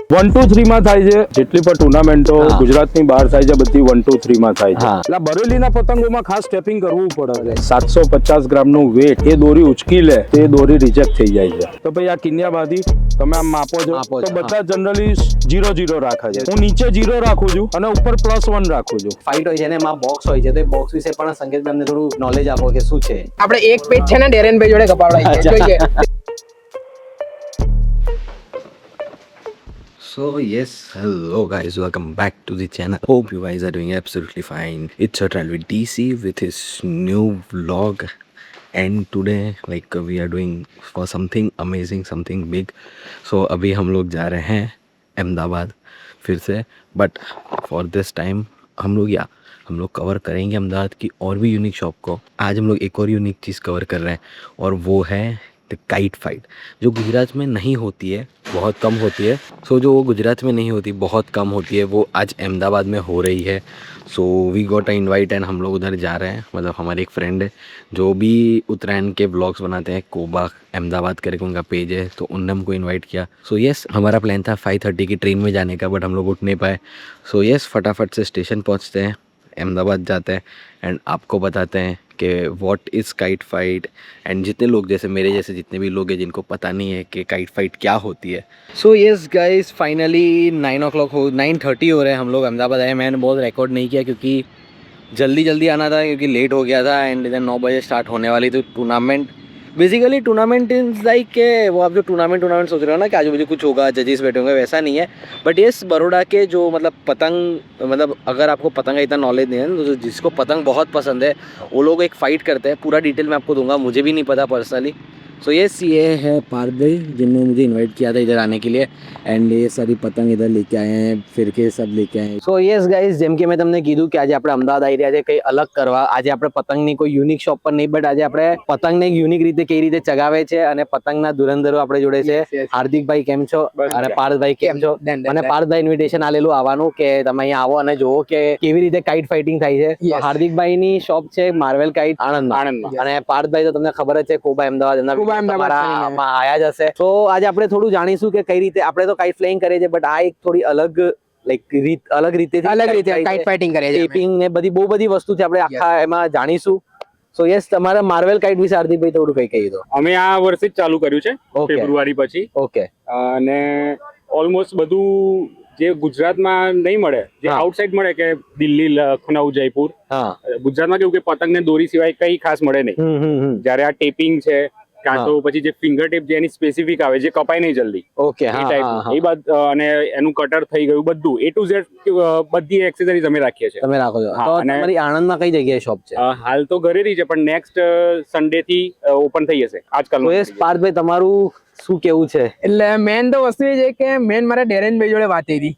1, 2, 3 માં થાય છે. જેટલી પણ ટુર્નામેન્ટો ગુજરાતની બહાર થાય છે બધી 1, 2, 3 માં થાય છે. એટલે બરેલીના પતંગોમાં ખાસ સ્ટેપિંગ કરવું પડે. 750 ગ્રામનું વેટ એ દોરી ઉચકી લે તે દોરી રિજેક્ટ થઈ જાય છે. તો ભાઈ આ કિન્યાબાદી તમે આમ માપો છો તો બધા જનરલી 0-0 રાખે છે. હું નીચે 0 રાખું છું અને ઉપર +1 રાખું છું. ફાઇટ હોય છે ને એમાં બોક્સ હોય છે તો એ બોક્સ વિશે પણ સંકેતભાઈ અમને થોડું નોલેજ આપો કે શું છે. આપણે એક પેજ છે ને ડેરેનભાઈ જોડે કપાવડાવી છે જોઈએ. So yes, hello guys, welcome back to the channel. Hope you guys are doing absolutely fine. It's your trial with DC with his new vlog, and today like we are doing for something amazing, something big. So अभी हम लोग जा रहे हैं अहमदाबाद फिर से, but for this time हम लोग कवर करेंगे अहमदाबाद की और भी यूनिक शॉप को. आज हम लोग एक और यूनिक चीज़ कवर कर रहे हैं और वो है द काइट फाइट, जो गुजरात में नहीं होती है, बहुत कम होती है. सो जो गुजरात में नहीं होती, बहुत कम होती है, वो आज अहमदाबाद में हो रही है. So we got a invite and हम लोग उधर जा रहे हैं. मतलब हमारे एक फ्रेंड है जो भी उत्तरायण के व्लॉग्स बनाते हैं, कोबा अहमदाबाद करके उनका पेज है, तो उनने हमको इनवाइट किया. सो येस, हमारा प्लान था 5:30 की ट्रेन में जाने का, बट हम लोग उठ नहीं पाए. सो येस, फटाफट से स्टेशन पहुँचते हैं, अहमदाबाद जाते हैं एंड आपको बताते हैं कि what is kite fight. And जितने लोग जैसे मेरे जैसे जितने भी लोग हैं जिनको पता नहीं है कि काइट फाइट क्या होती है. सो येस गाइस, फाइनली 9:30 हो रहे हैं, हम लोग अहमदाबाद आए. मैंने बहुत रिकॉर्ड नहीं किया क्योंकि जल्दी आना था, क्योंकि लेट हो गया था एंड इधर 9 बजे स्टार्ट होने वाली थी tournament. Basically tournament is like के वो आप जो टूर्नामेंट सोच रहे हो ना कि आजू बाजू कुछ होगा, जजेस बैठे होंगे, वैसा नहीं है. बट येस, बड़ौदा के जो मतलब पतंग, मतलब अगर आपको पतंग का इतना नॉलेज नहीं है तो जिसको पतंग बहुत पसंद है वो लोग एक फ़ाइट करते हैं. पूरा डिटेल मैं आपको दूंगा, मुझे भी नहीं पता पर्सनली. सो येस, ये है पार्थ भाई जिनने मुझे इनवाइट किया था इधर आने के लिए, एंड ये सारी पतंग इधर लेके आए हैं, फिरके सब लेके आए हैं. સો યસ ગાઈઝ, જેમ કે મેં તમને કીધું કે આજે આપણે અમદાવાદ આવી રહ્યા છે કંઈ અલગ કરવા. આજે આપણે પતંગની કોઈ યુનિક શોપ પર નહીં, બટ આજે આપણે પતંગને એક યુનિક રીતે કઈ રીતે ચગાવે છે અને પતંગના ધુરંધરો આપણે જોડે છે. હાર્દિકભાઈ કેમ છો અને પાર્થભાઈ કેમ છો? અને પાર્થભાઈ ઇન્વિટેશન આલેલું આવવાનું કે તમે અહીંયા આવો અને જોવો કે કેવી રીતે કાઇટ ફાઇટિંગ થાય છે. હાર્દિકભાઈની શોપ છે માર્વેલ કાઇટ આણંદમાં, અને પાર્થભાઈ તો તમને ખબર જ છે કોબા અમદાવાદ એમના આયા જ હશે. તો આજે આપણે થોડું જાણીશું કે કઈ રીતે આપણે તો કાઇટ ફ્લાઇંગ કરીએ છીએ, બટ આ એક થોડી અલગ અલગ રીતે કાઇટ ફાઇટિંગ કરે છે. ટેપિંગ ને બહુ બધી વસ્તુ છે, આપણે આખા એમાં જાણીશું. સો યસ, તમારા માર્વેલ કાઇટ વિશે હાર્દિકભાઈ થોડું કઈ કહી દો. અમે આ વર્ષે જ ચાલુ કર્યું છે ફેબ્રુઆરી પછી. ઓકે. અને ઓલમોસ્ટ બધું જે ગુજરાતમાં નહીં મળે, જે આઉટસાઇડ મળે કે દિલ્હી, લખનઉ, જયપુર, ગુજરાતમાં કેવું કે પતંગ ને દોરી સિવાય કઈ ખાસ મળે નહીં. જ્યારે આ ટેપિંગ છે કાં તો પછી જે ફિંગર ટેપ જે એની સ્પેસિફિક આવે જે કપાય નહીં જલ્દી, ઓકે, એ ટાઈપ એ બાદ અને એનું કટર થઈ ગયું બધું A to Z બધી એક્સેસરીઝ અમે રાખીએ છીએ. તમે રાખો છો. તો તમારી આણંદમાં કઈ જગ્યાએ શોપ છે? હાલ તો ઘરેથી છે, પણ નેક્સ્ટ સન્ડે થી ઓપન થઈ જશે આજકાલ. પાર્થભાઈ તમારું શું કેવું છે? એટલે મેન તો વસ્તુ એ છે કે મેન મારા ડેરેનભાઈ જોડે વાત થઈ હતી.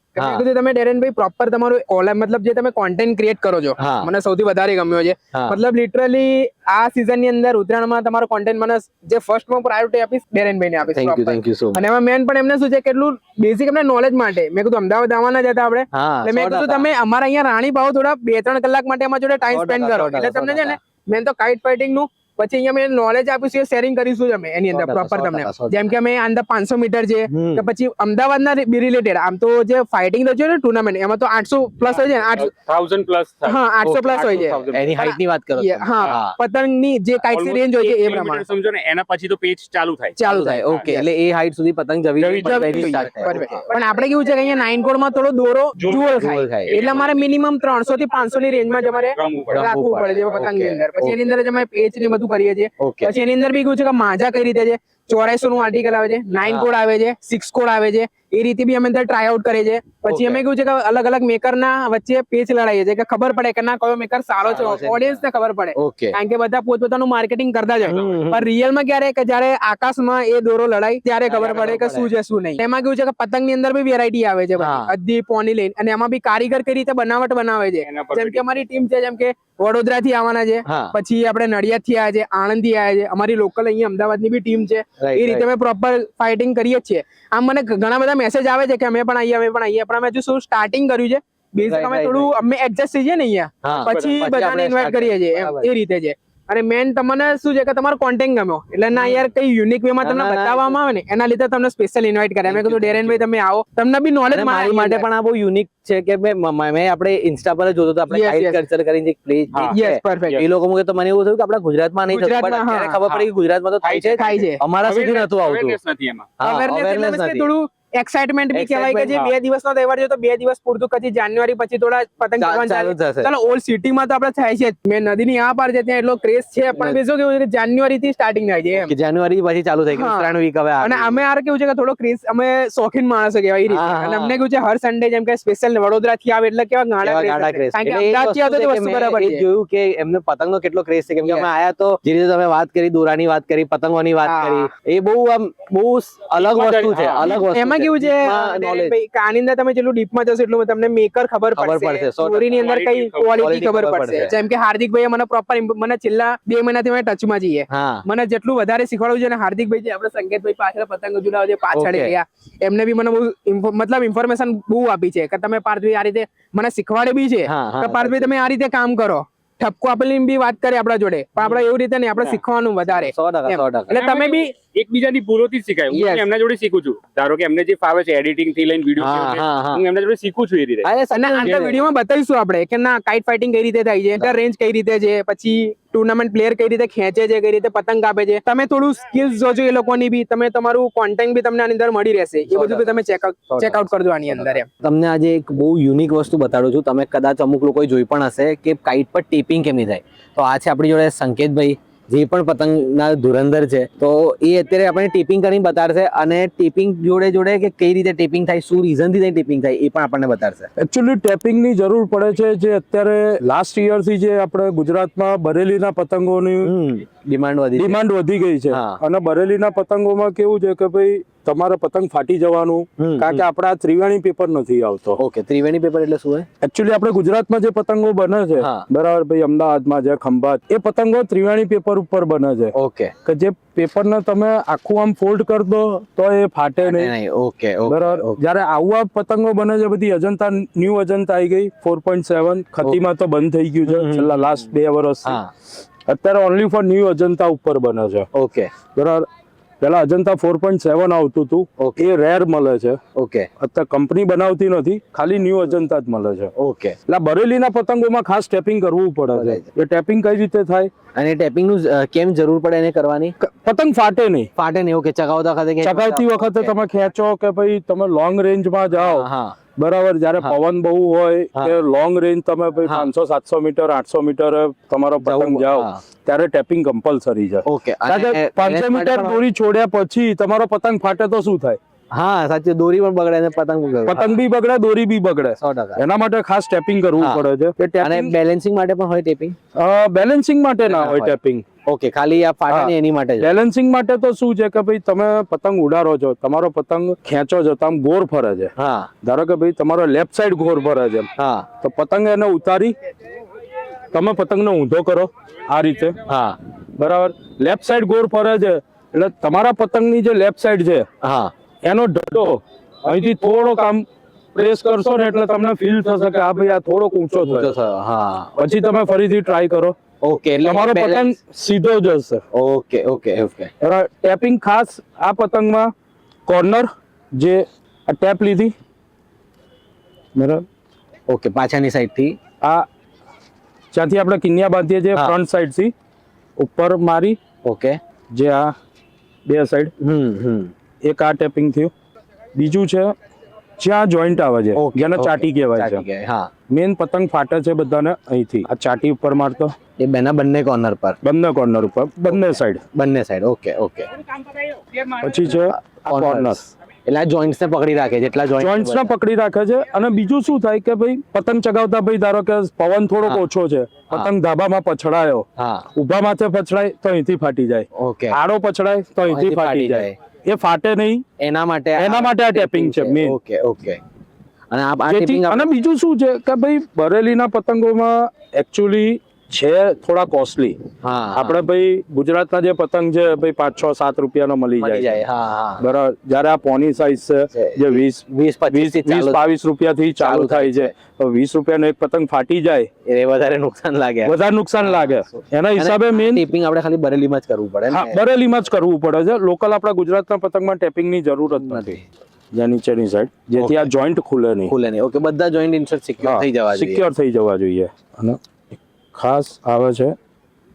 તમે ડેરેનભાઈ પ્રોપર તમારું ઓલા મતલબ જે તમે કોન્ટેન્ટ ક્રિએટ કરો છો મને સૌથી વધારે ગમ્યો છે. મતલબ લિટરલી આ સીઝન ની અંદર ઉત્તરાયણમાં તમારો કોન્ટેન્ટ મને જે ફર્સ્ટમાં પ્રાયોરિટી આપીશ ડેરેનભાઈ ને આપીશ. Thank you so much. અને એમાં મેન પણ એમને શું છે કેટલું બેઝિક એમને નોલેજ માટે મેં કીધું અમદાવાદ આવવાના જ હતા આપણે, એટલે મેં કીધું તમે અમારા અહીંયા રાણી ભાવ થોડા 2-3 કલાક માટે અમારા જોડે ટાઈમ સ્પેન્ડ કરો, એટલે તમને છે ને મેન તો કાઇટ ફાઇટિંગ નું પછી અહીંયા મેં નોલેજ આપીશું, શેરિંગ કરીશું અમે એની અંદર પ્રોપર તમને. જેમ કે અમે અંદર 500 મીટર છે કે પછી અમદાવાદના રિલેટેડ આમ તો જે ફાઇટિંગ છે ને ટુર્નામેન્ટ એમાં તો 800 પ્લસ હોય છે, 1000 પ્લસ. હા 800 પ્લસ હોય છે. એની હાઈટ ની વાત કરો. હા, પતંગની જે કાઇટ રેન્જ હોય છે એ પ્રમાણે સમજો ને, એના પછી તો પેચ ચાલુ થાય. ઓકે, એટલે એ હાઈટ સુધી પતંગ જવી પણ આપણે કેવું છે કે અહીંયા 9 કોડ માં થોડો દોરો જુઅલ ખાય, એટલે અમારે મિનિમમ 300 થી 500 ની રેન્જ માં જ અમારે રાખવું પડે છે પતંગ ની અંદર. પછી એની અંદર જ અમે પેચ ને બધું કરીએ છીએ. પછી એની અંદર બી કેવું છે કે માજા કઈ રીતે છે, 8400 નું આર્ટિકલ આવે છે, 9 કોડ આવે છે, 6 કોડ આવે છે, એ રીતે બી અમે અંદર ટ્રાય આઉટ કરીએ છીએ. પછી અમે કેવું છે કે અલગ અલગ મેકર ના વચ્ચે પેચ લડાઈએ છીએ કે ખબર પડે કે ના કયો મેકર સારો છે, ઓડિયન્સ ને ખબર પડે. કારણ કે બધા પોતપોતાનું માર્કેટિંગ કરતા જ હોય, પણ રિયલ માં ક્યારે કે જયારે આકાશમાં એ દોરો લડાય ત્યારે ખબર પડે કે શું છે શું નહીં. એમાં કેવું છે કે પતંગ ની અંદર બી વેરાયટી આવે છે, અડધી પોની લઈને, અને એમાં બી કારીગર કઈ રીતે બનાવટ બનાવે છે. જેમ કે અમારી ટીમ છે, જેમ કે વડોદરા થી આવવાના છે, પછી આપણે નડિયાદ થી આવ્યા છે, આણંદ થી આવ્યા છે, અમારી લોકલ અહીંયા અમદાવાદ ની બી ટીમ છે. એ રીતે અમે પ્રોપર ફાઇટિંગ કરીએ છીએ. આમ મને ઘણા બધા મેસેજ આવે છે કે અમે પણ આવીએ, પણ અમે હજુ શું સ્ટાર્ટિંગ કર્યું છે. બેઝિક અમે થોડું અમે એડજસ્ટ થઈએ ને અહીંયા, પછી બધાને ઇન્વાઇટ કરીએ છીએ, એ રીતે છે. અને મેન તમને શું છે કે તમારો કોન્ટેન્ટ ગમ્યો એટલે ના યાર કઈ યુનિક વે માં તમને બતાવવામાં આવે ને એના લીધે તમને સ્પેશિયલ ઇન્વાઇટ કર્યા મેં કીધું ડેરેનભાઈ તમે આવો તમને બી નોલેજ મારી માટે પણ આ બહુ યુનિક છે કે મેં આપણે ઇન્સ્ટા પર જોતો તો આપણે Yes, કાઇટ yes. કલ્ચર કરીને એક પ્લેસ યસ પરફેક્ટ એ લોકો મુકે તો મને એવું થયું કે આપણા ગુજરાતમાં નહીં થતું પણ ગુજરાતમાં, અત્યારે હા, ખબર પડી કે ગુજરાતમાં તો થાય થાય છે છે અમારા સુધી નતું આવતું Awareness નથી એમાં. હા, અવેરનેસ એટલે awareness means કે નથી. થોડું એક્સાઇટમેન્ટ બી કહેવાય કે જે Excitement, 2 દિવસનો તહેવાર છે તો 2 દિવસ પૂરતું પછી જાન્યુઆરી પછી થોડા પતંગ ચગાવવાનું ચાલુ ચાલે થશે. ચાલો ઓલ્ડ સિટીમાં તો આપણે થાય છે જ. મેં નદીની આ પાર છે ત્યાં એટલો ક્રેઝ છે પણ બીજું કેવું છે કે જાન્યુઆરી થી સ્ટાર્ટિંગ થાય છે એમ કે જાન્યુઆરી પછી ચાલુ થઈ ગયું હા. ઉત્તરાયણ વીક હવે અને આવી. અમે યાર કેવું છે કે થોડો ક્રેઝ અમે શોખીન માણસો કહેવાય એ રીતે હા, અને હા. અમને કેવું છે હર સન્ડે જેમ કે સ્પેશિયલ વડોદરા થી આવે એટલે કેવા કેવા ગાડા ગાડા ક્રેઝ craze. કારણ કે એટલે એ અમદાવાદ થી વસ્તુ આવતો છે તો કે વસ્તુ મેં બરાબર એ છે જોયું કે એમને પતંગનો કેટલો ક્રેઝ છે કેમ કે Yes. અમે આયા તો જે રીતે તમે વાત કરી દોરાની વાત કરી પતંગોની વાત હા. કરી એ બહુ આમ બહુ અલગ વસ્તુ છે હા. અલગ વસ્તુ એમાં કેવું છે knowledge. ભાઈ કે આની અંદર તમે જેટલું ડીપમાં જશો એટલું તમને મેકર ખબર ખબર પડશે, પડશે 100% સ્ટોરીની અંદર કઈ Quality ક્વોલિટી ખબર ખબર પડશે પડશે. જેમ કે હાર્દિકભાઈ મને પ્રોપર મને છેલ્લા 2 મહિનાથી મેં ટચમાં જઈએ હા મને જેટલું વધારે શીખવાડવું છે ને હાર્દિકભાઈ જે આપણે સંકેતભાઈ પાછળ પતંગ ઝુલાવે છે પાછળ Okay. ગયા એમને બી મને બહુ મતલબ ઇન્ફોર્મેશન બહુ આપી છે કે તમે પાર્થભાઈ આ રીતે મને શીખવાડે બી છે હા, હા, કે પાર્થભાઈ તમે આ રીતે કામ કરો ઠપકો આપેલી બી વાત કરી આપણા જોડે પણ આપણે એવું રીતે નહીં આપણે શીખવાનું વધારે 100%, એમ. 100%. એટલે તમે બી એકબીજાની ભૂલોથી જ શીખાય. હું Yes. પણ એમના જોડે શીખું છું. ધારો કે એમને જે ફાવે છે એડિટિંગ થી લઈને હા, વિડીયો હા, હા. હું એમના જોડે શીખું છું એ રીતે. અરે અને સત્ય આના છે. વિડીયોમાં બતાવીશું આપણે કે ના કાઇટ ફાઇટિંગ કઈ રીતે થાય છે ઇન્ટર રેન્જ કઈ રીતે છે પછી ટુર્નામેન્ટ પ્લેયર કઈ રીતે ખેંચે છે કઈ રીતે પતંગ કાપે છે તમે થોડું સ્કિલ્સ જોજો એ લોકોની બી તમે તમારું કોન્ટેન્ટ બી તમને આની અંદર મળી રહેશે એ બધું બી તમે ચેકઆઉટ કરજો આની અંદર એમ તમને આજે એક બહુ યુનિક વસ્તુ બતાડું છું તમે કદાચ અમુક લોકોએ જોઈ પણ હશે કે કાઇટ પર ટીપિંગ કેમની થાય તો આ છે આપણી જોડે સંકેતભાઈ જે પણ પતંગના ધુરંધર છે તો એ અત્યારે આપણે ટીપિંગ કરીને બતાડશે અને ટીપિંગ જોડે જોડે કે કઈ રીતે ટીપિંગ થાય શું રીઝન થી ટીપિંગ થાય એ પણ આપણને બતાડશે એકચ્યુઅલી ટેપિંગ ની જરૂર પડે છે જે અત્યારે લાસ્ટ યર થી જે આપણે ગુજરાતમાં બરેલીના પતંગોની ડિમાન્ડ વધી છે. ડિમાન્ડ વધી ગઈ છે હા. અને બરેલીના પતંગોમાં કેવું છે કે ભાઈ તમારે પતંગ ફાટી જવાનું કારણ કે આપણા ત્રિવેણી પેપર નથી આવતો ઓકે ત્રિવેણી પેપર એટલે શું હોય એકચ્યુઅલી આપણે ગુજરાતમાં જે પતંગો બને છે હા. બરાબર ભાઈ અમદાવાદમાં છે ખંભાત એ પતંગો ત્રિવેણી પેપર ઉપર બને છે ઓકે કે જે પેપરને તમે આખું આમ ફોલ્ડ કરી દો તો એ ફાટે નહીં નહીં ઓકે બરાબર જયારે આવા પતંગો બને છે બધી અજંતા ન્યુ અજંતા આવી ગઈ 4.7 ખતીમાં તો બંધ થઈ ગયું છે છેલ્લા લાસ્ટ 2 વર્ષ હા અત્યારે ઓનલી ફોર ન્યુ અજંતા ઉપર બને છે ઓકે બરાબર પેલા અજંતા 4.7 આવતું હતું Okay. એ રેર મળે છે ઓકે અત્યારે કંપની બનાવતી નથી ખાલી ન્યુ અજંતા જ મળે છે ઓકે એટલે આ બરેલીના પતંગોમાં ખાસ ટેપિંગ કરવું પડે છે એ ટેપિંગ કઈ રીતે થાય અને ટેપિંગ નું કેમ જરૂર પડે એને કરવાની પતંગ ફાટે નહીં ફાટે નહીં ઓકે ચગાવતા વખતે કે ચગાવતી વખતે તમે ખેંચો કે ભાઈ તમે લોંગ રેન્જમાં જાઓ હા બરાબર જયારે પવન બહુ હોય હા. કે લોંગ રેન્જ તમે ભાઈ હા. 500 700 મીટર 800 મીટર તમારો પતંગ જવું, જાઓ હા. ત્યારે ટેપિંગ કમ્પલસરી છે ઓકે કારણ કે 500 મીટર દોરી છોડ્યા પછી તમારો પતંગ ફાટે તો શું થાય હા સાચી દોરી પણ બગડે અને પતંગ પણ બગડે પતંગ બી બગડે દોરી બી બગડે 100%. એના માટે ખાસ ટેપિંગ કરવું હા. પડે છે કે અને ટેપિંગ બેલેન્સિંગ માટે પણ હોય ટેપિંગ બેલેન્સિંગ માટે ના ના હોય હોય. ટેપિંગ ઓકે ખાલી આ ફાટે હા. ને એની માટે જ બેલેન્સિંગ માટે તો શું છે કે ભાઈ તમે પતંગ ઉડાડો છો તમારો પતંગ ખેંચો છો તો આમ ગોળ ફરે છે હા ધારો કે ભાઈ તમારો લેફ્ટ સાઈડ ગોળ ફરે છે હા તો પતંગ એને ઉતારી તમે પતંગને ઊંધો કરો આ રીતે હા બરાબર લેફ્ટ સાઈડ ગોળ ફરે છે એટલે તમારા પતંગની જે લેફ્ટ સાઈડ છે હા એનો ઢડો અહીંથી થોડોક આમ પ્રેસ કરશો ને એટલે તમને ફીલ થશે કે આ ભાઈ આ થોડોક ઊંચો ઊંચો થયો થયો હા પછી તમે ફરીથી ટ્રાય કરો ઓકે એટલે તમારો પતંગ સીધો જશે ઓકે ઓકે ઓકે બરાબર ટેપિંગ ખાસ આ પતંગમાં કોર્નર જે આ ટેપ લીધી બરાબર ઓકે પાછળની સાઈડ થી આ જ્યાંથી આપણે કિન્યા બાંધીએ છીએ હા. ફ્રન્ટ સાઈડ થી ઉપર મારી ઓકે જે આ બે સાઈડ એક આ ટેપિંગ થયું બીજું છે જ્યાં જોઈન્ટ આવે છે ઓકે, જેને ઓકે. ચાટી કહેવાય ચાટી છે કહેવાય, હા મેન પતંગ ફાટે છે બધાને અહીંથી આ ચાટી ઉપર મારતો એ બેના બંને કોર્નર પર બંને કોર્નર ઉપર બંને સાઈડ બંને સાઈડ ઓકે ઓકે પછી છે કોર્નર એટલે આ જોઈન્ટ્સ ને પકડી રાખે છે એટલા જોઈન્ટ્સ ને પકડી રાખે છે અને બીજું શું થાય કે ભાઈ પતંગ ચગાવતા ભાઈ ધારો કે પવન થોડોક હા. ઓછો છે પતંગ ધાબામાં પછડાયો હા ઊભા માથે પછડાય તો અહીંથી ફાટી જાય ઓકે આડો પછડાય તો અહીંથી ફાટી જાય એ ફાટે નહીં એના માટે એના માટે આ ટેપિંગ છે main. ઓકે ઓકે અને આ જેથી ટેપિંગ અને બીજું શું છે કે ભાઈ બરેલીના પતંગોમાં એકચ્યુઅલી છે થોડા કોસ્ટલી. હા આપણે ભાઈ ગુજરાતના જે પતંગ છે ભાઈ 5, 6, 7 રૂપિયાનો મળી જાય. હા બરાબર. જ્યારે આ પોની સાઈઝ છે જે 20-22 રૂપિયાથી ચાલુ થાય છે, તો 20 રૂપિયાનો એક પતંગ ફાટી જાય એ વધારે નુકસાન લાગે. વધારે નુકસાન લાગે. એના હિસાબે મેઇન ટેપિંગ આપણે ખાલી બરેલીમાં જ કરવું પડે ને. બરેલીમાં જ કરવું પડે છે. લોકલ આપણા ગુજરાતના પતંગમાં ટેપિંગની જરૂર જ નથી. જ્યાં નીચેની સાઈડ જેથી આ જોઈન્ટ ખુલે નહીં. ઓકે, બધા જોઈન્ટ ઇન્સર્ટ સિક્યોર થઈ જવા જોઈએ. સિક્યોર થઈ જવા જોઈએ. અને ખાસ આવે છે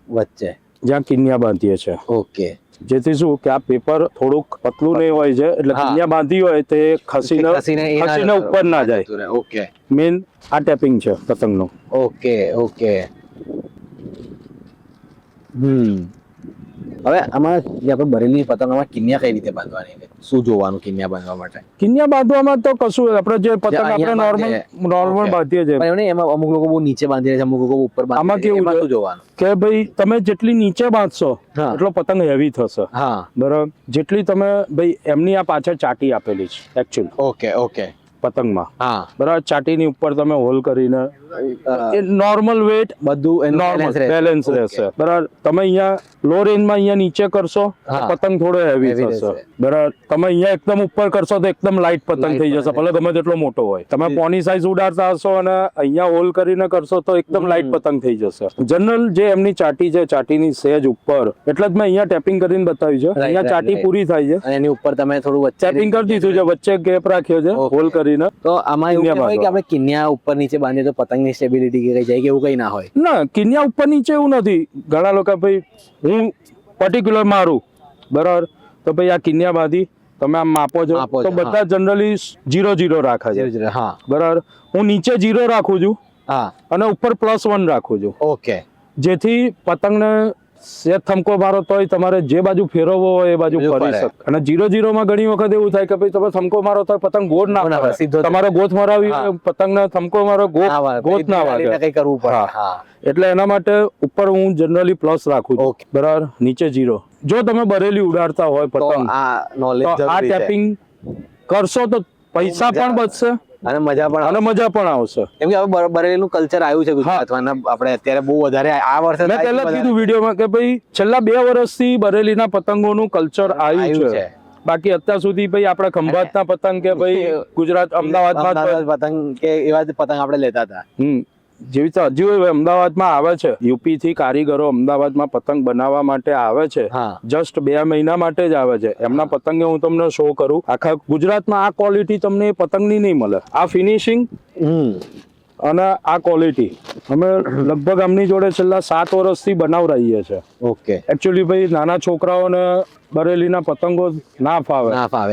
વચ્ચે જ્યાં કિન્યા બાંધીએ છે. ઓકે, જેથી શું કે આ પેપર થોડુંક પતલું નહીં હોય છે, એટલે કિન્યા બાંધી હોય તે ખસીને ઉપર ના જાય. ઓકે, મેન આ ટેપિંગ છે પતંગનું. ઓકે. હવે આમાં જે આપણે બરેલી પતંગમાં કિન્યા કઈ રીતે બાંધવાની, શું જોવાનું કિન્યા બાંધવા માટે? કિન્યા બાંધવામાં તો કશું આપણે જે પતંગ આપણે નોર્મલ બાંધીએ છીએ પણ એમાં અમુક લોકો બહુ નીચે બાંધી રહે છે, અમુક લોકો ઉપર બાંધી. આમાં કેવું શું જોવાનું કે ભાઈ તમે જેટલી નીચે બાંધશો એટલો પતંગ હેવી થશે. હા, બરાબર. જેટલી તમે ભાઈ એમની આ પાછળ ચાટી આપેલી છે એકચ્યુઅલી ઓકે પતંગમાં. હા, બરાબર. ચાટીની ઉપર તમે હોલ કરીને નોર્મલ વેટ બધું બેલેન્સ રહેશે. બરાબર. તમે અહીંયા લો રેન્જમાં અહીંયા નીચે કરશો તો પતંગ થોડો હેવી થશે. બરાબર. તમે અહીંયા એકદમ ઉપર કરશો તો એકદમ લાઇટ પતંગ થઈ જશે, ભલે ગમે તેટલો મોટો હોય. તમે પોની સાઈઝ ઉડાડતા હશો અને અહીંયા હોલ કરીને કરશો તો એકદમ લાઇટ પતંગ થઈ જશે. જનરલ જે એમની ચાટી છે, ચાટીની સેજ ઉપર, એટલે જ મેં અહીંયા ટેપિંગ કરીને બતાવ્યું છે. અહીંયા ચાટી પૂરી થાય છે, એની ઉપર તમે થોડું વચ્ચે ટેપિંગ કરી દીધું છે, વચ્ચે ગેપ રાખ્યો છે હોલ કરીને. તો આમાં એવું કહેવાય કે આપણે કિન્યા ઉપર નીચે બાંધીએ તો પતંગની સ્ટેબિલિટી કે કઈ જાય કે એવું કઈ ના હોય? ના, કિન્યા ઉપર નીચે એવું નથી. ઘણા લોકો ભાઈ હું પર્ટિક્યુલર મારું, બરાબર, તો ભાઈ આ કિન્યા બાંધી તમે આમ માપો છો તો બધા જનરલી 0-0 રાખે છે. હા, બરાબર. હું નીચે 0 રાખું છું હા, અને ઉપર +1 રાખું છું. ઓકે, જેથી પતંગને સેજ થમકો મારો તોય તમારે જે બાજુ ફેરવવો હોય એ બાજુ ફરી શકે. અને 0-0 માં ઘણી વખત એવું થાય કે ભાઈ તમે થમકો મારો તો પતંગ ગોળ ના ફરે. તમારે ગોથ મરાવી પતંગને થમકો મારો ગોથ ના વાગે, કઈ કરવું પડે. હા, એટલે એના માટે ઉપર હું જનરલી પ્લસ રાખું છું. બરાબર. નીચે 0. જો તમે બરેલી ઉડાડતા હોય પતંગ તો આ ટેપિંગ કરશો તો પૈસા પણ બચશે અને મજા પણ આવશે. કેમ કે હવે બરેલીનું કલ્ચર આવ્યું છે ગુજરાતમાં, આપણે અત્યારે બહુ વધારે આ વર્ષે મેં પહેલા કીધું વિડીયોમાં કે ભાઈ છેલ્લા 2 વર્ષથી બરેલીના પતંગોનું કલ્ચર આવ્યું છે. બાકી અત્યાર સુધી ભાઈ આપણે ખંભાતના પતંગ કે ભાઈ ગુજરાત અમદાવાદમાં પતંગ કે એવા પતંગ આપણે લેતા હતા. જેવી રીતે હજી અમદાવાદમાં આવે છે, યુપી થી કારીગરો અમદાવાદમાં પતંગ બનાવવા માટે આવે છે. જસ્ટ 2 મહિના માટે જ આવે છે. એમના પતંગે હું તમને શો કરું, આખા ગુજરાતમાં આ ક્વોલિટી તમને પતંગની નહીં મળે. આ ફિનિશિંગ અને આ ક્વોલિટી અમે લગભગ આમની જોડે છેલ્લા 7 વર્ષથી બનાવરાઈએ છીએ. ઓકે, એકચ્યુઅલી ભાઈ નાના છોકરાઓને બરેલીના પતંગો ના ફાવે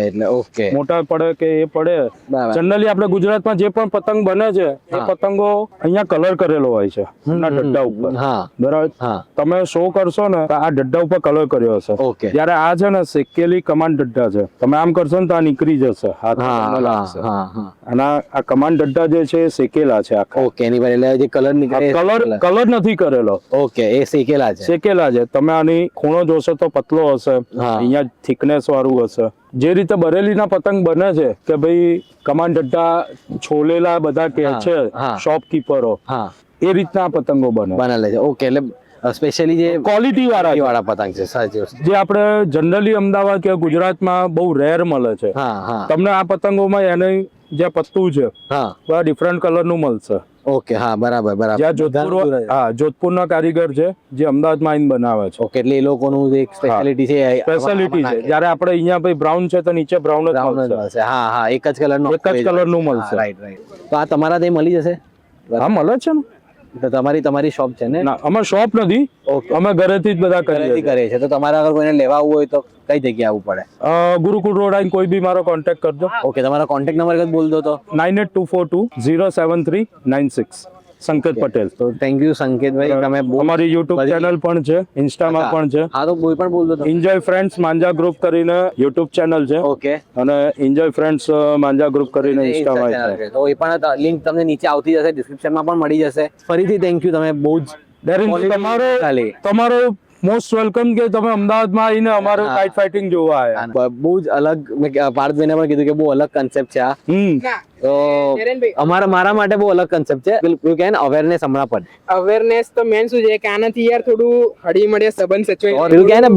એટલે ઓકે, મોટા પડે કે એ પડે. જનરલી આપણે ગુજરાતમાં જે પણ પતંગ બને છે એ પતંગો અહીંયા કલર કરેલો હોય છે ડડ્ડા ઉપર. બરાબર. તમે શો કરશો ને તો આ ડડ્ડા ઉપર કલર કર્યો હશે. જયારે આ છે ને શેકેલી કમાન ડડ્ડા છે, તમે આમ કરશો ને તો આ નીકળી જશે, હાથ લાગશે. અને આ કમાન ડડ્ડા જે છે એ શેકેલા છે આખા. ઓકે, એની પર એટલે જે કલર નીકળે કલર નથી કરેલો. ઓકે, એ શેકેલા છે. તમે આની ખૂણો જોશો તો પતલો હશે, અહીંયા થિકનેસ વાળું હશે. જે રીતે બરેલીના પતંગ બને છે કે ભાઈ કમાન ડડ્ડા છોલેલા બધા કે છે શોપકીપરો, એ રીતના પતંગો બને છે. ઓકે, એટલે સ્પેશિયલી જે ક્વોલિટી વાળા પતંગ છે, સાચી જે આપણે જનરલી અમદાવાદ કે ગુજરાતમાં બહુ રેર મળે છે. તમને આ પતંગોમાં એને જે પત્તું છે ડિફરન્ટ કલર નું મળશે. ઓકે, હા, બરાબર. જ્યાં જોધપુરના કારીગર છે જે અમદાવાદમાં આવીને બનાવે છે. ઓકે, એટલે એ લોકોનું એક સ્પેશિયાલિટી છે. જયારે આપણે અહીંયા ભાઈ બ્રાઉન છે તો નીચે બ્રાઉન જ મળશે. હા, એક જ કલરનું મળશે. રાઈટ. તો આ તમારા ત્યાં મળી જશે? હા, મળે છે ને. તો તમારી શોપ છે ને? ના, અમારી શોપ નથી, અમે ઘરેથી જ બધા કરીએ છીએ. તો તમારે અગર કોઈને લેવા આવવું હોય તો કઈ જગ્યાએ આવવું પડે? ગુરુકુળ રોડ આવીને કોઈ બી મારો કોન્ટેક્ટ કરજો. ઓકે, તમારો કોન્ટેક્ટ નંબર બોલ દો તો. 9824207396. સંકેત પટેલ. તો થેન્ક યુ સંકેતભાઈ, તમે અમારી યુટ્યુબ ચેનલ પણ છે, ઇન્સ્ટામાં પણ છે. હા, તો કોઈ પણ બોલ દો. એન્જોય ફ્રેન્ડ્સ માંજા ગ્રુપ કરીને યુટ્યુબ ચેનલ છે. ઓકે, અને એન્જોય ફ્રેન્ડ્સ માંજા ગ્રુપ કરીને ઇન્સ્ટામાં છે. તો એ પણ લિંક તમને નીચે આવતી જશે, ડિસ્ક્રિપ્શનમાં પણ મળી જશે. ફરીથી થેન્ક યુ, તમે બહુ જ તમારો મોસ્ટ વેલકમ કે તમે અમદાવાદમાં આવીને અમારું કાઇટ ફાઇટિંગ જોવા આવ્યા. બહુ જ અલગ, મેં પાર્થભાઈને પણ કીધું કે બહુ અલગ કન્સેપ્ટ છે આ. તો નરેનભાઈ મારા માટે બહુ અલગ કન્સેપ્ટ છે પેલું કહે ને અવેરનેસ હમણાં પણ અવેરનેસ તો મેન શું છે કે આનાથી યાર થોડું હળી મળે સંબંધ સચવાય પેલું કહે ને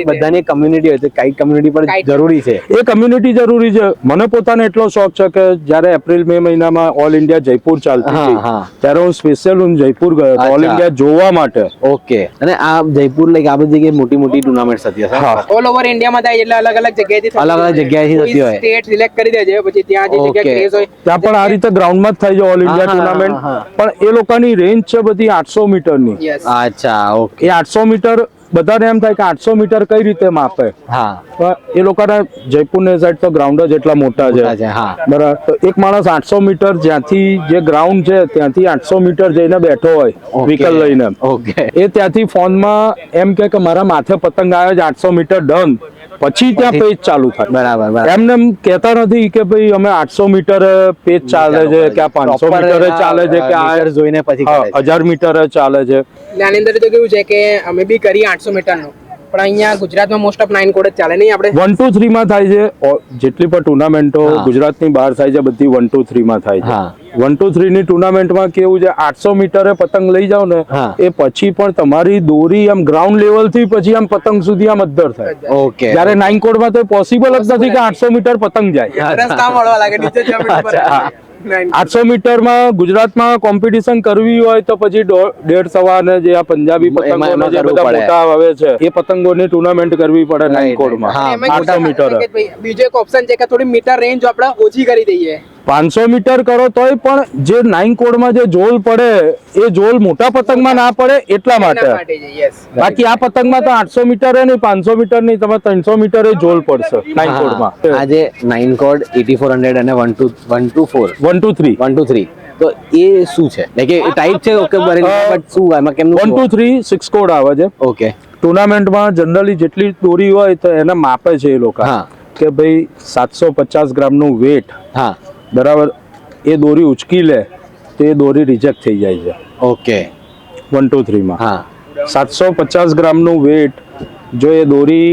બધાની કમ્યુનિટી હોય છે કઈ કમ્યુનિટી પણ જરૂરી છે એ કમ્યુનિટી જરૂરી છે. મને પોતાને એટલો શોખ છે કે જ્યારે એપ્રિલ મે મહિનામાં ઓલ ઇન્ડિયા જયપુર ચાલતી હા, હતી હા. ત્યારે હું સ્પેશિયલ જયપુર ગયો હતો ઓલ અચ્છા. ઇન્ડિયા જોવા માટે. ઓકે અને આ જયપુર લાઈક આ બધી જગ્યાએ મોટી ટુર્નામેન્ટ થતી હશે હા. ઓલ ઓવર ઇન્ડિયામાં થાય એટલે અલગ અલગ જગ્યાએથી અલગ જગ્યાએથી થતી હોય. સ્ટેટ સિલેક્ટ કરી દે છે પછી ત્યાં જે જગ્યા Okay. ક્રેઝ હોય ત્યાં પણ આ રીતે ગ્રાઉન્ડમાં જ થાય છે ઓલ ઇન્ડિયા હા, હા, ટુર્નામેન્ટ. હા. પણ એ લોકોની રેન્જ છે બધી 800 મીટરની. યસ અચ્છા ઓકે એ 800 મીટર બધાને એમ થાય કે 800 મીટર કઈ રીતે માપે. હા પણ એ લોકોના જયપુરની સાઈડ તો ગ્રાઉન્ડ જ એટલા મોટા મોટા છે. છે, હા. બરાબર. તો એક માણસ 800 મીટર જ્યાંથી જે ગ્રાઉન્ડ છે ત્યાંથી 800 મીટર જઈને બેઠો હોય Okay. વ્હીકલ લઈને, ઓકે એ ત્યાંથી ફોનમાં એમ કે મારા માથે પતંગ આવે છે 800 મીટર ડન, પછી ત્યાં પેચ ચાલુ થાય. બરાબર એમને એમ કહેતા નથી કે ભાઈ અમે 800 મીટર પેચ ચાલે છે કે આ 500 મીટર ચાલે છે કે આ મીટર જોઈને પછી કરે છે. 1000 મીટર ચાલે છે. એટલે આની અંદર તો કેવું છે કે અમે બી કરીએ 800 મીટરનું પણ અહીંયા ગુજરાતમાં મોસ્ટ ઓફ 9 કોડ જ ચાલે નહીં આપણે 1 2 3 માં થાય છે. જેટલી પણ ટુર્નામેન્ટો હા. ગુજરાતની બહાર થાય છે બધી 1 2 3 માં થાય છે. હા. 1 2 3 ની ટુર્નામેન્ટમાં કેવું છે 800 મીટરે પતંગ લઈ જાવ ને હા. એ પછી પણ તમારી દોરી આમ ગ્રાઉન્ડ લેવલ થી પછી આમ પતંગ સુધી આમ અદ્ધર થાય. ઓકે જ્યારે 9 કોડમાં તો પોસિબલ જ નથી કે 800 મીટર પતંગ જાય. રસ્તા મળવા લાગે નીચે જમીન પર હા. 800 મીટરમાં ગુજરાતમાં કોમ્પિટિશન કરવી હોય તો પછી 1.5 સવા ને જે આ પંજાબી પતંગો એમાં જે કરવું બધા પડે. મોટા આવે છે એ પતંગોની ટુર્નામેન્ટ કરવી પડે 9 કોડમાં. હા. એમાં આઠસો કેવું મીટર. છે કે ભાઈ બીજો એક ઓપ્શન છે કે થોડી મીટર રેન્જ આપણે ઓછી કરી દઈએ 500 મીટર કરો તોય પણ જે 9 કોડમાં જે જોલ પડે એ જોલ મોટા પતંગમાં ના પડે એટલા એના માટે. માટે છે યસ બાકી આ પતંગમાં તો 800 મીટર નહીં 500 મીટર નહીં તમે 300 મીટરે જોલ પડશે 9 કોડમાં. આજે 9 કોડ 8400 અને 124 1 2 3 1 2 3 તો એ શું છે લાઈક એ ટાઈપ છે ઓકે બટ શું એમાં કેમનું 1 2 3 6 કોડ આવે છે. ઓકે ટુર્નામેન્ટમાં જનરલી જેટલી દોરી હોય તો એને માપે છે એ લોકો હા. કે ભાઈ 750 ગ્રામનું વેટ હા બરાબર એ દોરી ઉચકી લે તો એ દોરી રિજેક્ટ થઈ જાય છે ઓકે 1 2 3 માં. હા 750 ગ્રામનું વેટ જો એ દોરી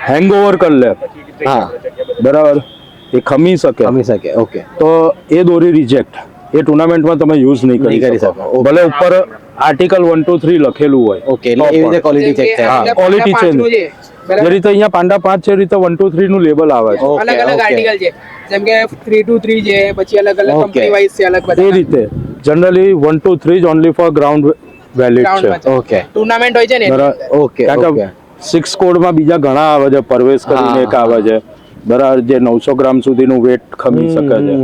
હેંગઓવર કરી લે હા બરાબર એ ખમી શકે ખમી શકે ઓકે તો એ દોરી રિજેક્ટ એ ટુર્નામેન્ટમાં તમે યુઝ નહીં નહીં કરી કરી શકો. શકો. ભલે ઉપર આર્ટિકલ 1 2 3 લખેલું હોય ઓકે એટલે એવી રીતે ક્વોલિટી ચેક થાય હા, quality change. જે રીતે અહીંયા પાંડા 5 છે એ રીતે 1 2 3 નું લેબલ આવે છે. Okay, અલગ અલગ okay. આર્ટિકલ છે જેમ કે 323 છે પછી અલગ અલગ Okay. કંપની વાઇઝ છે અલગ એ બધા રીતે જનરલી 1 2 3 જ ઓનલી ફોર ગ્રાઉન્ડ વેલિડ છે. ઓકે ટુર્નામેન્ટ હોય છે ને બરાબર. ઓકે કારણ ઓકે કે 6 કોડમાં બીજા ઘણા આવે છે પરવેશ કરીને એક આવે છે બરાબર જે 900 ગ્રામ સુધીનું વેટ ખમી શકે છે.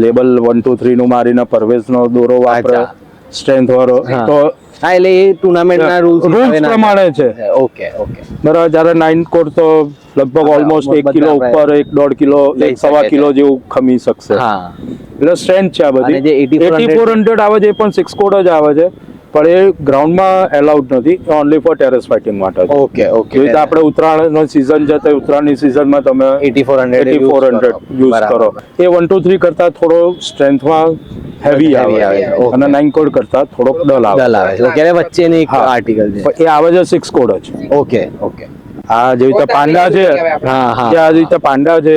લેબલ 1 2 3 નું મારીને પરવેશનો દોરો વાપરે અચ્છા. સ્ટ્રેન્થ વાળો હા. તો હા એટલે એ ટુર્નામેન્ટ ના રૂલ્સ રૂલ્સ પ્રમાણે છે ઓકે ઓકે બરાબર. જ્યારે 9 કોડ તો લગભગ ઓલમોસ્ટ 1 કિલો બધા ઉપર 1.5 કિલો લઈ 1 સવા શકે કિલો જેવું ખમી શકશે. હા એટલે સ્ટ્રેન્થ છે આ અને જે બધી 8400 આવે છે એ પણ 6 કોડ જ આવે છે પણ એ ગ્રાઉન્ડમાં એલાઉડ નથી ઓનલી ફોર ટેરેસ ફાઇટિંગ માટે છે. ઓકે ઓકે જેવી રીતે આપણે ઉત્તરાયણનો સીઝન છે તો ઉત્તરાયણની સીઝનમાં તમે 8400 8400 યુઝ કરો એ 1 2 3 કરતા થોડો સ્ટ્રેન્થમાં હેવી Heavy આવે આવે, okay. અને 9 કોડ કરતા થોડોક ડલ આવે ડલ આવે છે ઓકે એટલે વચ્ચેની એક હા. આર્ટિકલ છે પણ એ આવે છે 6 કોડ જ. ઓકે ઓકે આ જેવી રીતે પાંડા છે હા હા જે આ રીતે પાંડા છે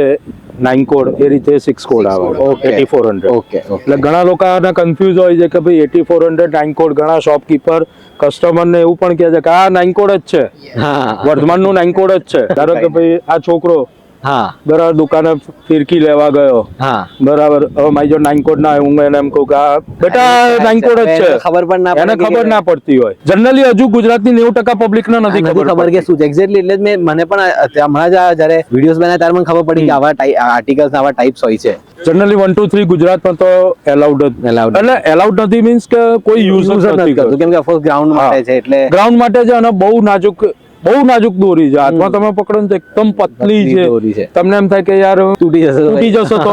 9 કોડ એ રીતે 6 કોડ આવે Okay. 8400 ઓકે ઓકે એટલે ઘણા લોકો આને કન્ફ્યુઝ હોય છે કે ભાઈ 8400 9 કોડ ઘણા શોપકીપર કસ્ટમરને એવું પણ કહે છે કે આ 9 કોડ જ છે હા વર્ધમાનનું 9 કોડ જ છે. ધારો કે ભાઈ આ છોકરો હા બરાબર દુકાને ફિરકી લેવા ગયો હા બરાબર હવે મારી જો 9 કોડ ના હોય હું એને એમ કહું કે આ બેટા 9 કોડ જ છે ખબર પણ ના એને ખબર ના પડતી હોય. જનરલી હજુ ગુજરાતની 90% પબ્લિકને નથી નથી ખબર કે શું છે એક્ઝેક્ટલી એટલે જ મને પણ હમણાં જ જ્યારે વિડીયોઝ બનાવ્યા ત્યારે મને ખબર પડી કે આવા આર્ટિકલ્સ આવા ટાઈપ્સ હોય છે જનરલી 1 2 3 ગુજરાતમાં તો એલાઉડ જ Allowed. એટલે એલાઉડ નથી મીન્સ કે કોઈ યુઝ જ નથી કરતું. કેમ કે ઓફકોર્સ ગ્રાઉન્ડ માટે છે એટલે ગ્રાઉન્ડ માટે છે અને બહુ નાજુક દોરી છે હાથમાં તમે પકડો ને તો એકદમ પતલી પતલી દોરી છે છે. તમને એમ થાય કે યાર તૂટી જશે તૂટી જશે તો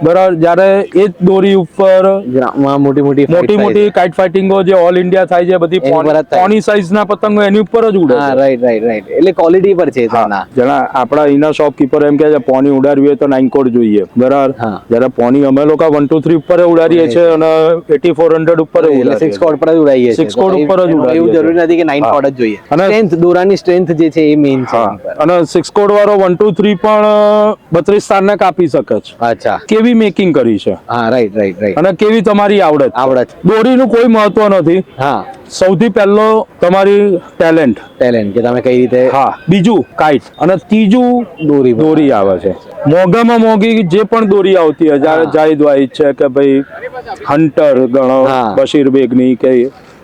બરાબર. જ્યારે એ જ દોરી ઉપર ગ્રામમાં મોટી મોટી મોટી મોટી કાઇટ ફાઇટિંગો જે ઓલ ઇન્ડિયા થાય છે બધી એની પર જ થાય. પોની સાઇઝ ના પતંગો એની ઉપર જ ઉડે હા છે. રાઈટ રાઈટ રાઈટ, એટલે ક્વોલિટી પર છે તેના. જેના આપણા અહીંના શોપકીપર એમ કે છે પોની ઉડાડવી હોય તો 9 કોડ જોઈએ, બરાબર. હા. જ્યારે પોની અમે લોકો 1 2 3 ઉપર ઉડાડીએ છીએ અને 8400 ઉપર એટલે ઉડાડીએ 6 કોડ પર જ ઉડાઈએ છે. 6 કોડ ઉપર જ એવું ઉડાડીએ છીએ. જરૂરી નથી કે 9 હા. કોડ જ જોઈએ. અને સ્ટ્રેન્થ, દોરાની સ્ટ્રેન્થ જે છે એ મેઇન છે હા એની પર. અને 6 કોડ વાળો 1 2 3 પણ 32 તારને કાપી શકે છે. અચ્છા, કેવી મેકિંગ કરી છે હા રાઈટ રાઈટ રાઈટ, અને કેવી તમારી આવડત છે. આવડત. દોરીનું કોઈ મહત્વ નથી. હા, સૌથી પહેલો તમારી ટેલેન્ટ, ટેલેન્ટ કે તમે કઈ રીતે. હા. બીજું કાઇટ અને ત્રીજું દોરી પર. દોરી આવે છે. મોંઘામાં મોંઘી જે પણ દોરી આવતી હોય, જ્યારે હા. જાહિદ વાઇઝ છે કે ભાઈ હન્ટર ગણો, હા. બશીર બેગની કે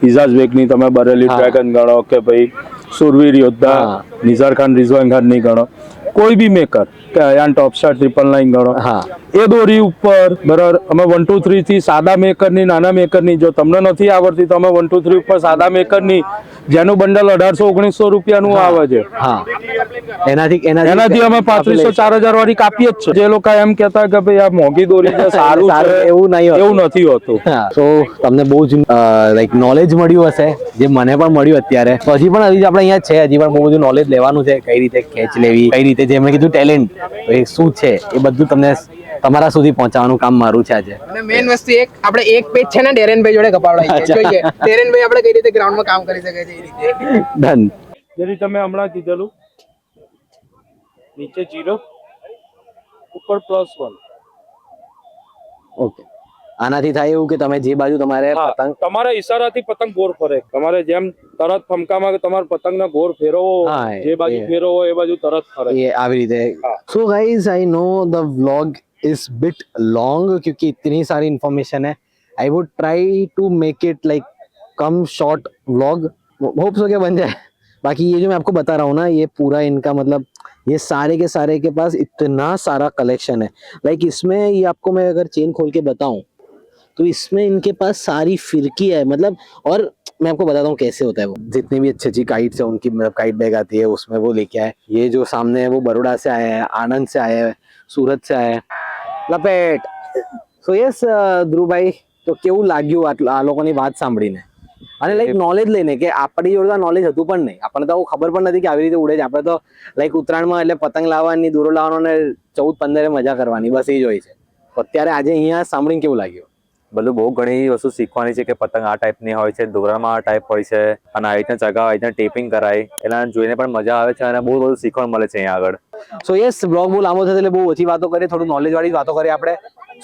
ઇજાઝ બેગની, તમે બરેલી હા. ડ્રેગન ગણો કે ભાઈ સુરવીર યોદ્ધા હા. નિઝાર ખાન રિઝવાન ખાન ની ગણો, કોઈ બી મેકર કે અયાન ટોપ સ્ટાર 999 ગણો, હા. એ દોરી ઉપર બરાબર અમે 1 2 3 થી સાદા મેકરની, નાના મેકરની, જો તમને નથી આવડતી તો અમે 1 2 3 ઉપર સાદા મેકરની, જેનું બંડલ 1800 1900 રૂપિયાનું આવે છે, હા, એનાથી એનાથી અમે 3500 4000 વાળી કાપીએ જ છે. જે લોકો એમ કહેતા કે ભાઈ આ મોંઘી દોરી છે, સારું છે, એવું નહીં હોતું. એવું નથી હોતું. તો તમને બહુ જ લાઈક નોલેજ મળ્યું હશે, જે મને પણ મળ્યું અત્યારે. તો હજી પણ આપણે અહીંયા છે, હજી પણ બહુ બધું નોલેજ લેવાનું છે, કઈ રીતે ખેંચ લેવી, કઈ રીતે જે મેં કીધું ટેલેન્ટ એ શું છે, એ બધું તમને તમારા સુધી પહોંચાડવાનું કામ મારું છે આજે. અને મેઇન વસ્તુ એક આપણે એક પેજ છે ને ડેરેનભાઈ જોડે કપાવડાવી છે. જોઈએ ડેરેનભાઈ આપણે કઈ રીતે ગ્રાઉન્ડમાં કામ કરી શકે છે એ રીતે. ડન. જેથી તમે હમણાં કીધેલું નીચે 0 ઉપર +1. ઓકે, આનાથી થાય એવું કે તમે જે બાજુ તમારે પતંગ, તમારા ઈશારાથી પતંગ ગોળ ફરે. તમારે જેમ તરત ફમકામાં તમારા પતંગના ગોળ ફેરવો, હા, જે બાજુ ફેરવો એ બાજુ તરત ફરે. ये આવી રીતે. હા. So guys I know the vlog is bit long क्योंकि इतनी सारी इन्फॉर्मेशन है. I would try to make it like कम शॉर्ट व्लॉग. होप सो के बन जाए. बाकी ये जो मैं आपको बता रहा हूँ ना, ये पूरा इनका मतलब ये सारे के पास इतना सारा कलेक्शन है. लाइक इसमें ये आपको मैं अगर चेन खोल के बताऊं तो इसमें इनके पास सारी फिरकी है, मतलब. और मैं आपको बताता हूँ कैसे होता है वो. जितनी भी अच्छी अच्छी काइट्स है उनकी मतलब काइट बैग आती है, उसमें वो लेके आए. ये जो सामने है वो बड़ोड़ा से आए हैं, आनंद से आए हैं, सूरत से आए हैं. લપેટ. સો યસ ધ્રુવભાઈ, તો કેવું લાગ્યું આ લોકોની વાત સાંભળીને અને લાઈક નોલેજ લઈને કે આપણી જોડે નોલેજ હતું પણ નહીં, આપણને તો ખબર પણ નથી કે આવી રીતે ઉડે છે. આપણે તો લાઈક ઉત્તરાયણમાં એટલે પતંગ લાવવાની, દોરો લાવવાનો ને 14 15 મજા કરવાની, બસ એ જ હોય છે. તો અત્યારે આજે અહીંયા સાંભળીને કેવું લાગ્યું? બધું બહુ ઘણી વસ્તુ શીખવાની છે કે પતંગ આ ટાઈપની હોય છે, દોરામાં આ ટાઈપ હોય છે, અને આવી રીતના ચગાવ, આવી રીતના ટેપિંગ કરાય, એના જોઈને પણ મજા આવે છે અને બહુ બધું શીખવા મળે છે અહીંયા આગળ. સો યસ, બ્લોગ બહુ લાંબો થશે એટલે બહુ ઓછી વાતો કરીએ, થોડું નોલેજ વાળી વાતો કરીએ આપણે.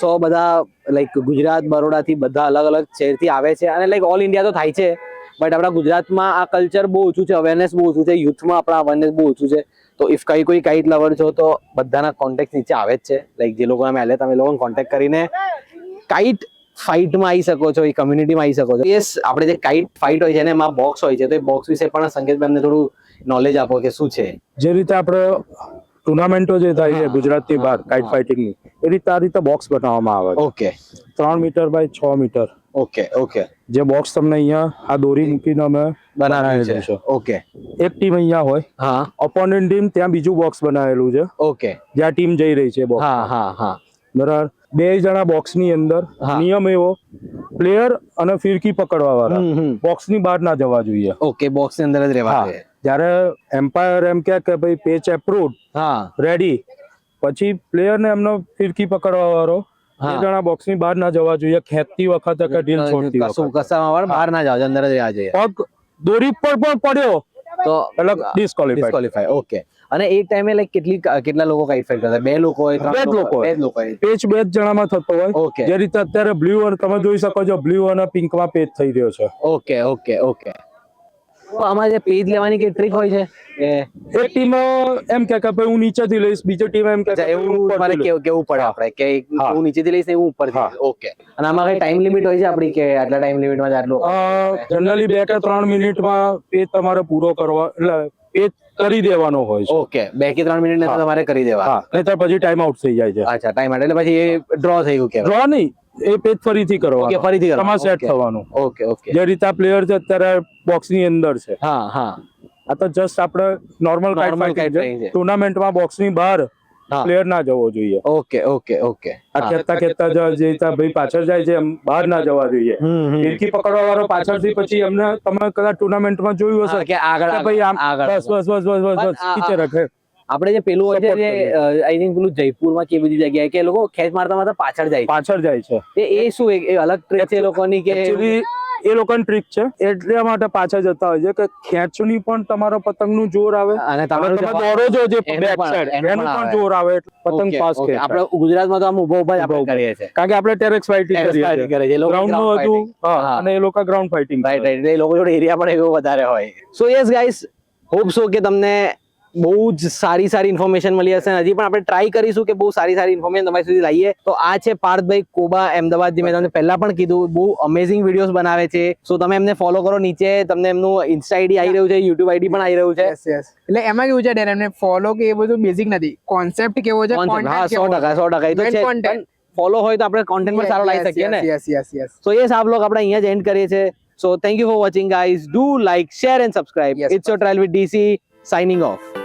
સો બધા લાઈક ગુજરાત, બરોડાથી બધા અલગ અલગ શહેરથી આવે છે અને લાઈક ઓલ ઇન્ડિયા તો થાય છે, બટ આપણા ગુજરાતમાં આ કલ્ચર બહુ ઓછું છે, અવેરનેસ બહુ ઓછું છે, યુથમાં આપણા અવેરનેસ બહુ ઓછું છે. તો ઇફ કોઈ કાઇટ લવર છો તો બધાના કોન્ટેક્ટ નીચે આવે જ છે. લાઈક જે લોકોને મેલે તમે લોકોને કોન્ટેક્ટ કરીને કાઇટ ફાઇટમાં આવી શકો છો, એ કમ્યુનિટીમાં આવી શકો છો. યસ, આપણે જે કાઇટ ફાઇટ હોય છે ને એમાં બોક્સ હોય છે, તો એ બોક્સ વિશે પણ સંકેતભાઈ અમને થોડું નોલેજ આપો કે શું છે. જે રીતે આપણે ટુર્નામેન્ટો જે થાય છે ગુજરાતની બહાર કાઇટ ફાઇટિંગની, એ રીતે આ રીતે બોક્સ બનાવવામાં આવે છે. Okay 3 meter by 6 meter okay okay, જે બોક્સ તમને અહીંયા આ દોરી મૂકીને અમે બનાવેલું છે. ઓકે, એક ટીમ અહીંયા હોય, હા, ઓપોનન્ટ ટીમ ત્યાં બીજું બોક્સ બનાવેલું છે, ઓકે, જ્યાં ટીમ જઈ રહી છે બોક્સ. હા હા હા, બરાબર. 2 જણા બોક્સની અંદર, હા. નિયમ એવો પ્લેયર અને ફિરકી પકડવા વાળા બોક્સની બહાર ના જવા જોઈએ. ઓકે, બોક્સની અંદર જ રહેવા હા. છે. જ્યારે એમ્પાયર એમ કહે કે ભાઈ પેચ એપ્રુવડ, હા રેડી, પછી પ્લેયર ને એમનો ફિરકી પકડવા વાળો 2 જણા બોક્સની બહાર ના જવા જોઈએ, ખેંચતી વખતે કે ઢીલ છોડતી કશું વખતે. કસામાં બહાર ના જાવ, અંદર જ રહેવા જોઈએ. પગ દોરી પર પણ પડ્યો તો એટલે ડિસ્કોલિફાઈડ. ડિસ્કોલિફાય. ઓકે. અને એ ટાઈમે લાઈક કેટલા લોકો કાઇટ ફાઇટ કરતા? 2 લોકો હોય, 3 બે જ લોકો હોય. બે જ લોકો હોય. પેચ 2 જ જણામાં થતો હોય. Okay. જે રીતે અત્યારે બ્લુ અને તમે જોઈ શકો છો, બ્લુ અને પિંકમાં પેચ થઈ રહ્યો છે. Okay okay okay. તો આમાં જે પેજ લેવાની કે ટ્રીક હોય છે કે એક ટીમ એમ કે ભાઈ હું નીચેથી લઈશ, બીજી ટીમ એમ કે એવું તમારે કેવું પડે આપણે કે હા. હું નીચેથી લઈશ ને હું ઉપરથી? હા. ઓકે. અને આમાં કઈ ટાઈમ લિમિટ હોય છે આપણી કે આટલા ટાઈમ લિમિટમાં જ આટલું? જનરલી 2 કે 3 મિનિટમાં પેજ તમારે પૂરો કરવા, એટલે પેજ કરી દેવાનો હોય છે. ઓકે, 2 કે 3 મિનિટ તમારે કરી દેવા. હા, નહીતર પછી ટાઈમ આઉટ થઈ જાય છે. અચ્છા, ટાઈમ એટલે પછી એ ડ્રો થઈ ગયું કે ડ્રો નહીં, એ પેજ ફરીથી ઓકે, કરવાનો, ફરીથી કરવાનું. તમારે સેટ Okay. થવાનું. Okay okay. જે રીતે આ પ્લેયર છે અત્યારે બોક્સની અંદર છે, હા હા. આ તો જસ્ટ આપણે normal Normal kite kite fighting છે. છે. ટુર્નામેન્ટમાં બોક્સની બહાર હા. પ્લેયર ના જવો જોઈએ. ઓકે ઓકે ઓકે આ ખેંચતા ખેંચતા જે રીતના ભાઈ પાછળ જાય છે એમ બહાર ના જવા જોઈએ. ફિરકી પકડવા વાળો પાછળથી પછી એમને તમે કદાચ ટુર્નામેન્ટમાં જોયું હશે કે આગળ કે ભાઈ આમ આગળ બસ બસ બસ બસ બસ બસ આ- પીછે રખે. આપણે જે પેલું હોય છે Support જે કરીએ. આઈ થિંક પેલું જયપુરમાં કે બધી જગ્યાએ કે એ લોકો ખેંચ મારતા મારતા પાછળ જાય પાછળ જાય છે. છે એ શું એ અલગ ટ્રેક છે એ લોકોની કે એકચ્યુઅલી એ લોકોની ટ્રીક છે એટલા માટે પાછળ જતા હોય છે કે ખેંચની પણ તમારા પતંગનું જોર આવે અને અને તમારું તમે જે દોરો છો જે એનું બેક પણ- સાઈડ એનું એનું પણ પણ આવે. જોર આવે એટલે પતંગ ઓકે, પાસ ઓકે. ખેંચાય. આપણે ગુજરાતમાં તો આમ ઉભો ઉભા જ આપણે ઉભા કરીએ છીએ કારણ કે આપણે ટેરેક્સ ફાઇટિંગ Terrace કરીએ fighting છીએ કરે છે. એ લોકો ગ્રાઉન્ડ નું ground હતું fighting. હા. હા અને એ લોકો ગ્રાઉન્ડ ફાઇટિંગ રાઈટ રાઈટ એ લોકો જોડે એરિયા પણ એવો વધારે હોય સો યસ ગાઈસ હોપ સો કે તમને બહુ જ સારી ઇન્ફોર્મેશન મળી હશે અને હજી પણ આપણે ટ્રાય કરીશું કે બહુ સારી ઇન્ફોર્મેશન તમારી સુધી લાવીએ તો આ છે પાર્થભાઈ કોબા અમદાવાદ જે મેં તમને પહેલા પણ કીધું બહુ અમેઝિંગ વિડીયોઝ બનાવે છે સો તમે એમને ફોલો કરો નીચે તમને એમનું ઇન્સ્ટા આઈડી આવી રહ્યું છે યુટ્યુબ આઈડી પણ આવી રહ્યું છે યસ યસ એટલે એમાં કેવું છે ડેર એમને ફોલો કે એ બધું બેઝિક નથી કોન્સેપ્ટ કેવો છે Concept, હા content 100% એ તો Main છે content. પણ ફોલો હોય તો આપણે કોન્ટેન્ટ પણ સારો લાવી શકીએ ને yes yes yes so yes આ બ્લોગ આપણે અહીંયા જ એન્ડ કરીએ છીએ so thank you for watching guys do like share and subscribe Yes, it's your trial with DC signing of